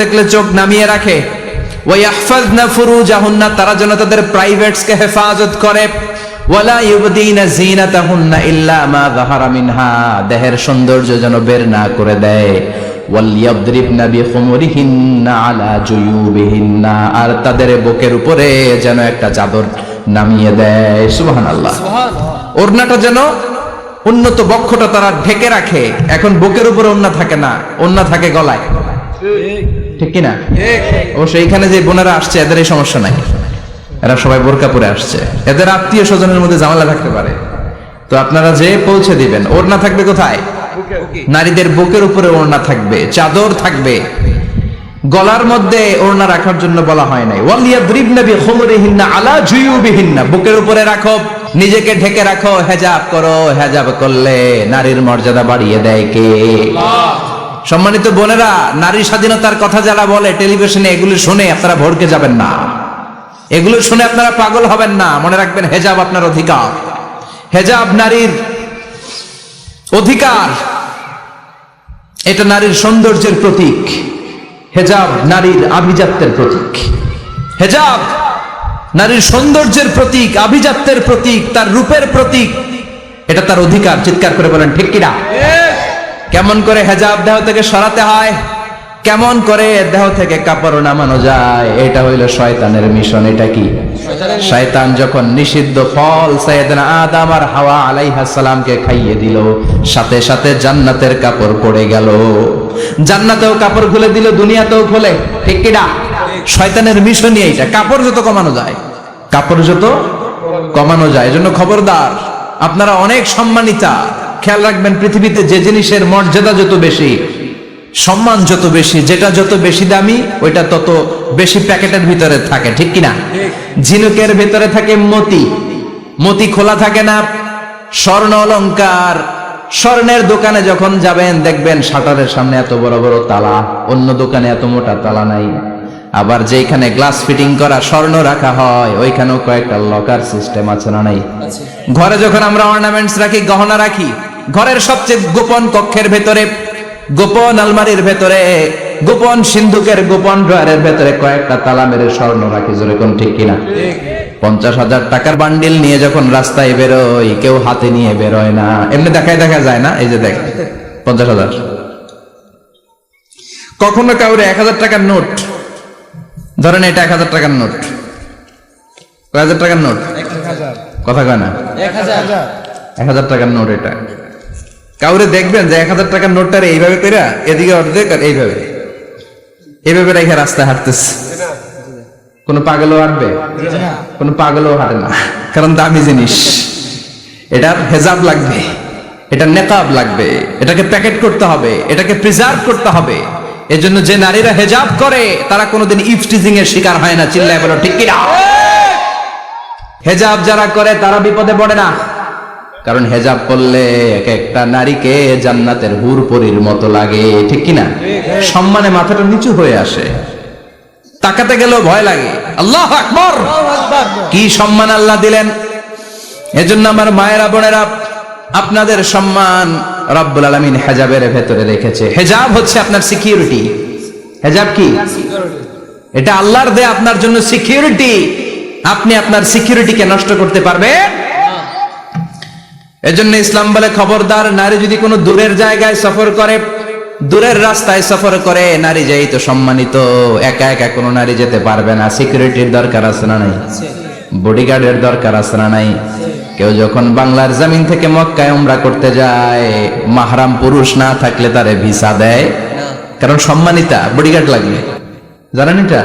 দেখলে চোখ নামিয়ে রাখে, ওয়াহফাজনা ফুরুজাহুন্না, তারা যেন তাদের প্রাইভেটসকে হেফাজত করে, ওয়ালা ইউবদিনা জিনাতাহুন্না ইল্লা মা যাহারা মিনহা, দেহের সৌন্দর্য যেন বের না করে দেয়, ওয়ালইয়াদরিবনা বিখুমুরিহিন্না আলা জুয়ুবিহিন্না, আর তাদের বুকের উপরে যেন একটা চাদর নামিয়ে দেয়। সুবহানাল্লাহ। ওড়নাটা যেন উন্নত বক্ষটা তারা ঢেকে রাখে। এখন বুকের উপরে ওড়না থাকে না, ওড়না থাকে গলায়, ঠিক কিনা? ও সেইখানে যে বোনেরা আসছে এদের এই সমস্যা নাই, এরা সবাই বোরকা পরে আসছে, এদের আত্মীয় স্বজনের মধ্যে ঝামেলা থাকতে পারে। তো আপনারা যে পৌঁছে দিবেন, ওড়না থাকবে কোথায়? নারীদের বুকের উপরে ওড়না থাকবে, চাদর থাকবে, গলার মধ্যে ওড়না রাখার জন্য বলা হয় নাই। ওয়ালিয়াদরিবনা বিখুমুরিহিন্না আলা জুয়ুবিহিন্না, বুকের উপরে রাখো, নিজেকে ঢেকে রাখো, হেজাব করো। হেজাব করলে নারীর মর্যাদা বাড়িয়ে দেয় কে? সম্মানিত বোনেরা, নারী স্বাধীনতার কথা যারা বলে টেলিভিশনে, এগুলো শুনে আপনারা ভড়কে যাবেন না, এগুলো শুনে আপনারা পাগল হবেন না। মনে রাখবেন, হেজাব আপনার অধিকার, হেজাব নারীর অধিকার, এটা নারীর সৌন্দর্যের প্রতীক, হেজাব নারীর আভিজাত্যের প্রতীক, হেজাব নারীর সৌন্দর্যের প্রতীক, আভিজাত্যের প্রতীক, তার রূপের প্রতীক, এটা তার অধিকার। চিৎকার করে বলেন ঠিক কিনা? কেমন করে হেজাব দেহ থেকে সরাতে হয়, কেমন করে দেহ থেকে কাপড় নামানো যায়, এটা হইল শয়তানের মিশন। এটা কি? শয়তান যখন নিষিদ্ধ ফল সাইয়েদনা আদম আর হাওয়া আলাইহিস সালামকে খাইয়ে দিল, সাথে সাথে জান্নাতের কাপড় পড়ে গেল, জান্নাতেও কাপড় খুলে দিল, দুনিয়াতেও খুলে, ঠিক কিনা? শয়তানের মিশনই এইটা, কাপড় যত কমানো যায়, কাপড় যত কমানো যায়। এজন্য খবরদার, আপনারা অনেক সম্মানিতা, খেয়াল রাখবেন, পৃথিবীতে যে জিনিসের মর্যাদা যত বেশি, সম্মান যত বেশি, যেটা যত বেশি দামি, ওইটা তত বেশি প্যাকেটের ভিতরে থাকে, ঠিক কিনা? ঝিনুকের ভিতরে থাকে মতি, মতি খোলা থাকে না। স্বর্ণ অলংকার, স্বর্ণের দোকানে যখন যাবেন দেখবেন শাটারের সামনে এত বড় বড় তালা, অন্য দোকানে এত মোটা তালা নাই। আবার যেখানে গ্লাস ফিটিং করা স্বর্ণ রাখা হয়, ওইখানেও কয়েকটা লকার সিস্টেম আছে না নাই? ঘরে যখন আমরা অর্নামেন্টস রাখি, গহনা রাখি, ঘরের সবচেয়ে গোপন কক্ষের ভেতরে, গোপন আলমারির ভেতরে, গোপন সিন্ধুকের গোপন ড্রয়ারের ভেতরে কয়েকটা তালা মেরে স্বর্ণ রাখি। জোরে কোন ঠিক কিনা? 50,000 টাকার বান্ডিল নিয়ে যখন রাস্তায় বেরোয়, কেউ হাতে নিয়ে বেরোয় না, এমনি দেখায় দেখা যায় না। এই যে দেখ 50,000, কখনো কাউরে 1000 টাকার নোট, ধরেন এটা 1000 টাকার নোট, 1000 টাকার নোট, কথা কয় না, 1000 টাকার নোট, এটা কাউরে দেখবেন যে 1000 টাকার নোটটা এইভাবে করে এদিকে অর্ধেক আর এইভাবে এইভাবে রেখে রাস্তায় হাঁটতেছে, কোন পাগলও হাঁটবে? কোন পাগলও হাঁটে না, কারণ দামি জিনিস, এটার হেজাব লাগবে, এটা নেকাব লাগবে, এটাকে প্যাকেট করতে হবে, এটাকে প্রিজার্ভ করতে হবে। এজন্য যে নারীরা হেজাব করে তারা কোনোদিন ইফটিজিং এর শিকার হয় না। চিল্লায় বলো ঠিক কিনা? হেজাব যারা করে তারা বিপদে পড়ে না, কারণ হেজাব করলে এক একটা নারীকে জান্নাতের হুর পরীর মতো লাগে, ঠিক কিনা? সম্মানে মাথাটা নিচু হয়ে আসে, তাকাতে গেলেও ভয় লাগে। আল্লাহু আকবার, কি সম্মান আল্লাহ দিলেন! এজন্য আমার মায়েরা বোনেরা, আপনাদের সম্মান রব্বুল আলামিন হেজাবের ভেতরে রেখেছে। হেজাব হচ্ছে আপনার সিকিউরিটি। হেজাব কি? এটা আল্লাহর দেয়া আপনার জন্য সিকিউরিটি। আপনি আপনার সিকিউরিটিকে নষ্ট করতে পারবেন? এজন্য ইসলাম বলে, খবরদার, নারী যদি কোনো দূরের জায়গায় সফর করে, দূরের রাস্তায় সফর করে, নারী যেই তো সম্মানিত, একা একা কোনো নারী যেতে পারবে না। সিকিউরিটির দরকার আছে না নাই? বডিগার্ডের দরকার আছে না নাই? কেউ যখন বাংলার জমিন থেকে মক্কায় উমরা করতে যায়, মাহরাম পুরুষ না থাকলে তারে ভিসা দেয়, কারণ সম্মানিতা, বডিগার্ড লাগবে। জানেন এটা?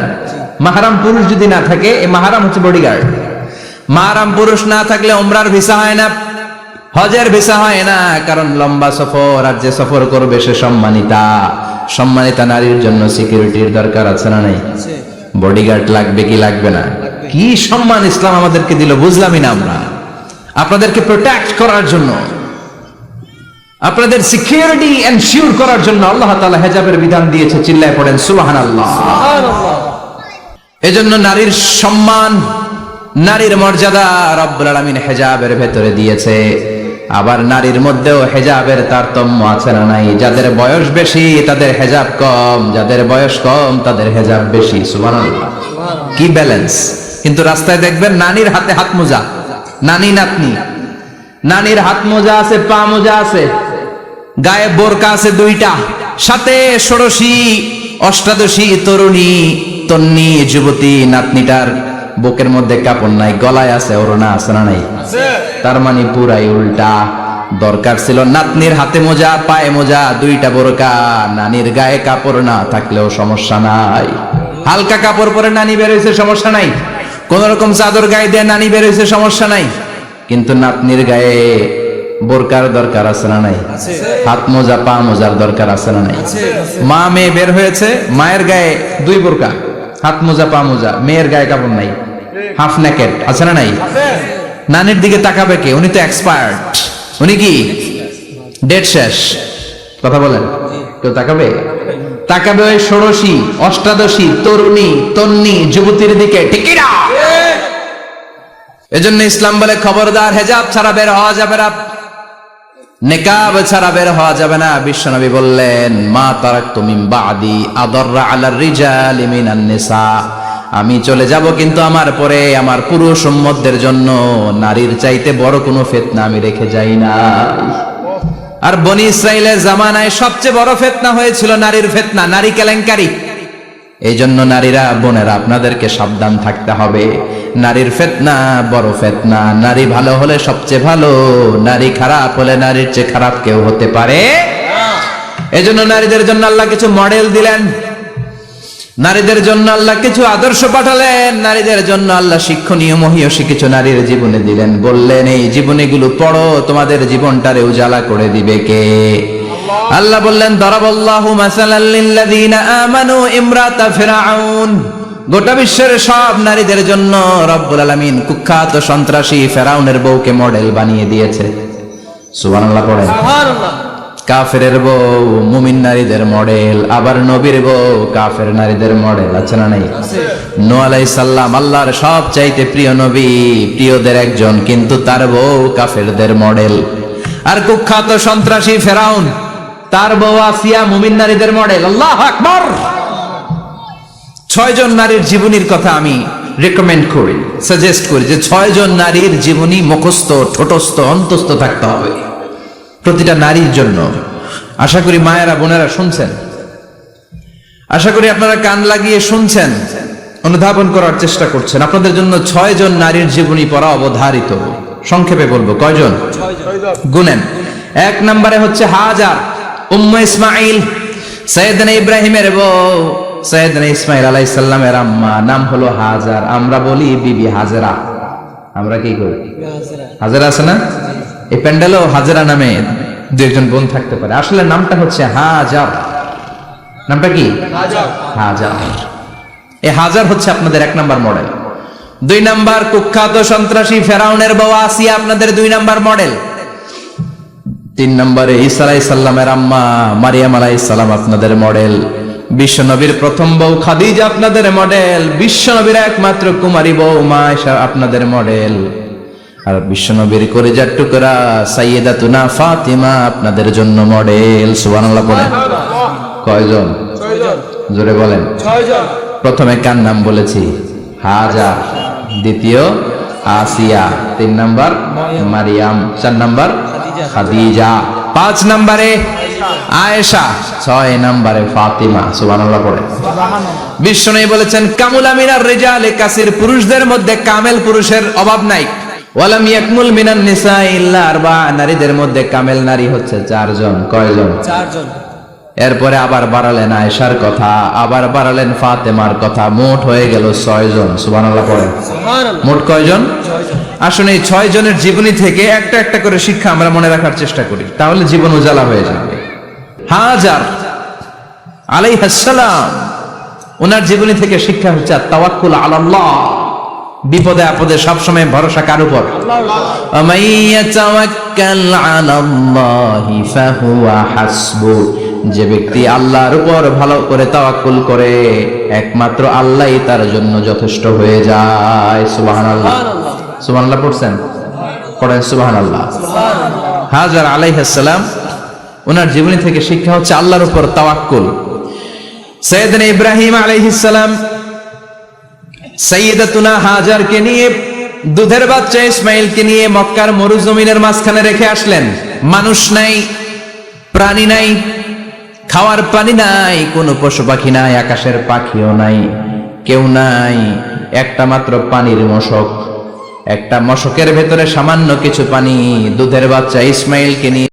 মাহরাম পুরুষ যদি না থাকে, এই মাহরাম হচ্ছে বডিগার্ড। মাহরাম পুরুষ না থাকলে উমরার ভিসা হয় না, হজের ভিসা হয় না, কারণ লম্বা সফর, আর যে সফর করবে সে সম্মানিতা। সম্মানিতা নারীর জন্য সিকিউরিটির দরকার আছে না নাই? বডিগার্ড লাগবে কি লাগবে না? কি সম্মান ইসলাম আমাদেরকে দিল, বুঝলামই না আমরা। আপনাদেরকে প্রোটেক্ট করার জন্য, আপনাদের সিকিউরিটি এনশিওর করার জন্য আল্লাহ তাআলা হেজাবের বিধান দিয়েছে। চিল্লায় পড়েন সুবহানাল্লাহ। এজন্য নারীর সম্মান, নারীর মর্যাদা রব্বুল আলামিন হেজাবের ভেতরে দিয়েছে। আবার নারীর মধ্যেও হেজাবের তারতম্য আছে না নাই? যাদের বয়স বেশি তাদের হেজাব কম, যাদের বয়স কম তাদের হেজাব বেশি। সুবহানাল্লাহ, কি ব্যালেন্স! কিন্তু রাস্তায় দেখবেন নানির হাতে হাত মোজা, নানি নাতনি, নানির হাত মোজা আছে, পা মোজা আছে, গায়ে বোরকা আছে দুইটা, সাথে ষোড়শী অষ্টাদশী তরুণী তন্নি যুবতী নাতনিটার বুকের মধ্যে কাপড় নাই, গলায় আছে ওড়না, আছে না নাই? তার মানে পুরাই উল্টা। দরকার ছিল নাতনির হাতে মোজা, পায়ে মোজা, দুইটা বোরকা, নানির গায়ে কাপড় না থাকলেও সমস্যা নাই। হালকা কাপড় পরে নানি বের হয়েছে, সমস্যা নাই। কোন রকম চাদর গায়ে দিয়ে নানি বের হয়েছে, সমস্যা নাই। কিন্তু নাতনির গায়ে বোরকার দরকার আছে না নাই? হাত মোজা পা মোজার দরকার আছে না নাই? মা মেয়ে বের হয়েছে, মায়ের গায়ে দুই বোরকা, হাত মোজা পা মোজা, মেয়ের গায়ে কাপড় নাই, হাফ নেকেড, আছে না নাই? নানির দিকে তাকাবে কে? উনি তো এক্সপায়ার্ড, উনি কি ডেট শেষ। কথা বলেন, কেউ তাকাবে? তাকাবে ওই ষোড়শী অষ্টাদশী তরুণী তন্নি যুবতীর দিকে, ঠিক না? এজন্য ইসলাম বলে খবরদার, হেজাব ছাড়া বের হওয়া যাবে না, নেকাব ছাড়া বের হওয়া যাবে না। বিশ্বনবী বললেন, মা তারাকতু মিন বাদি আদাররা আলার রিজালি মিনান নিসা, আমি চলে যাব কিন্তু আমার পরে আমার পুরুষ উম্মতদের জন্য নারীর চাইতে বড় কোনো ফিতনা আমি রেখে যাই না। আর বনি ইসরাইলের জামানায় সবচেয়ে বড় ফিতনা হয়েছিল নারীর ফিতনা, নারী কেলেঙ্কারি। এই জন্য নারীরা, বোনেরা, আপনাদেরকে সাবধান থাকতে হবে। নারীর ফিতনা বড় ফিতনা। নারী ভালো হলে সবচেয়ে ভালো, নারী খারাপ হলে নারীর চেয়ে খারাপ কেউ হতে পারে। এই জন্য নারীদের জন্য আল্লাহ কিছু মডেল দিলেন, নারীদের জন্য আল্লাহ কিছু আদর্শ পাঠালেন, নারীদের জন্য আল্লাহ শিক্ষণীয় মহীয়সী কিছু নারীর জীবনে দিলেন। বললেন, এই জীবনীগুলো পড়ো, তোমাদের জীবনটারে উজালা করে দিবে কে? আল্লাহ বললেন, দরাবাল্লাহু মাসালাল লিল্লাযীনা আমানু ইমরাতা ফিরআউন। গোটা বিশ্বের সব নারীদের জন্য রব্বুল আলামিন কুখ্যাত সন্ত্রাসী ফেরাউনের বউকে মডেল বানিয়ে দিয়েছে। সুবহানাল্লাহ পড়েন। সুবহানাল্লাহ। কাফেরের বউ মুমিন নারীদের মডেল, আবার নবীর বউ কাফের নারীদের মডেল, আছে না নাই? নূহ আলাইহিস সালাম আল্লাহর সবচাইতে প্রিয় নবী, প্রিয়দের একজন, কিন্তু তার বউ কাফেরদের মডেল। আর কুখ্যাত সন্ত্রাসী ফেরাউন, তার বউ আসিয়া মুমিন নারীদের মডেল। আল্লাহু আকবার। 6 জন নারীর জীবনীর কথা আমি রেকমেন্ড করি, সাজেস্ট করি যে 6 জন নারীর জীবনী মুখস্থ, ঠোঁটস্থ, অন্তস্থ থাকতে হবে প্রতিটা নারীর জন্য। আশা করি মায়েরা বোনেরা শুনছেন, আশা করি আপনারা কান লাগিয়ে শুনছেন, অনুধাবন করার চেষ্টা করছেন। আপনাদের জন্য 6 জন নারীর জীবনী পড়া অবধারিত। সংক্ষেপে বলবো, কয়জন? 6 জন। গুনেন। 1 নম্বরে হচ্ছে হাজার, উম্মে ইসমাইল, সাইয়েদনা ইব্রাহিমের বউ, সাইয়েদনা ইসমাইল আলাইহিস সালামের আম্মা, নাম হলো হাজার। আমরা বলি বিবি হাজেরা। আমরা কি করি? হাজেরা আছে না? এই প্যান্ডেলেও হাজেরা নামে 2 বোন থাকতে পারে, আসলে নামটা হচ্ছে হাজার। নামটা কি? হাজার। এই হাজার হচ্ছে আপনাদের 1 নাম্বার মডেল। 2 নাম্বার, কুখ্যাত সন্ত্রাসী ফেরাউনের বউ আসিয়া আপনাদের 2 নাম্বার মডেল। 3 নম্বরে ঈসা আলাইহিস সালামের আম্মা মারিয়াম আলাইহিস সালাম আপনাদের মডেল। বিশ্বনবীর প্রথম বউ খাদিজা আপনাদের মডেল। বিশ্বনবীর একমাত্র কুমারী বউ মা আয়েশা আপনাদের মডেল। আর বিশ্বনবীর কলিজার টুকরা সাইয়্যিদাতুনা ফাতিমা আপনাদের জন্য মডেল। সুবহানাল্লাহ বলেন। কয়জন? 6 জন। জোরে বলেন। 6 জন। প্রথমে কার নাম বলেছি? হাজার। দ্বিতীয় আসিয়া। 3 নাম্বার মারিয়াম। 4 নাম্বার খাদিজা। 5 নম্বরে আয়েশা। 6 নম্বরে ফাতিমা। সুবহানাল্লাহ পড়ে। বিশ্বনবী বলেছেন, কামুলা মিনার রিজালি কাসির, পুরুষদের মধ্যে কামেল পুরুষের অভাব নাই। ওয়ালাম ইয়াকমুল মিনান নিসা ইল্লা আরবা, নারীদের মধ্যে কামেল নারী হচ্ছে 4 জন। কয়জন? 4 জন। এরপরে আবার বাড়ালেন আয়েশার কথা, আবার বাড়ালেন ফাতেমার কথা, মোট হয়ে গেল 6 জন। সুবহানাল্লাহ পড়ে। মোট কয়জন? 6 জন। আসুন এই 6 জনের জীবনী থেকে একটা একটা করে শিক্ষা আমরা মনে রাখার চেষ্টা করি, তাহলে জীবন উজালা হয়ে যাবে। হাজার আলাইহিস সালাম, ওনার জীবনী থেকে শিক্ষা হচ্ছে তাওয়াক্কুল আলাল্লাহ, বিপদে আপদে সবসময় ভরসা কার উপর? আল্লাহ। মাইয়াতাওয়াক্কাল আলাল্লাহি ফাহুয়া হাসবু, যে ব্যক্তি আল্লাহর উপর ভালো করে তাওয়াক্কুল করে একমাত্র আল্লাহই তার জন্য যথেষ্ট হয়ে যায়। সুবহানাল্লাহ। সুবহানাল্লাহ পড়ছেন? পড়েন সুবহানাল্লাহ। হাজার আলাইহিস সালাম, ওনার জীবনী থেকে শিক্ষা হচ্ছে আল্লাহর উপর তাওয়াক্কুল। সাইয়েদনা ইব্রাহিম আলাইহিস সালাম সাইয়্যিদাতুনা হাজারকে নিয়ে, দুধের বাচ্চা ইসমাইলকে নিয়ে মক্কার মরুজমিনের মাঝখানে রেখে আসলেন। মানুষ নাই, প্রাণী নাই, খাওয়ার পানি নাই, কোনো পশু পাখি নাই, আকাশের পাখিও নাই, কেউ নাই, একটা মাত্র পানির মশক। একটা মশকের ভেতরে সামান্য কিছু পানি। দুধের বাচ্চা ইসমাইলকে নিয়ে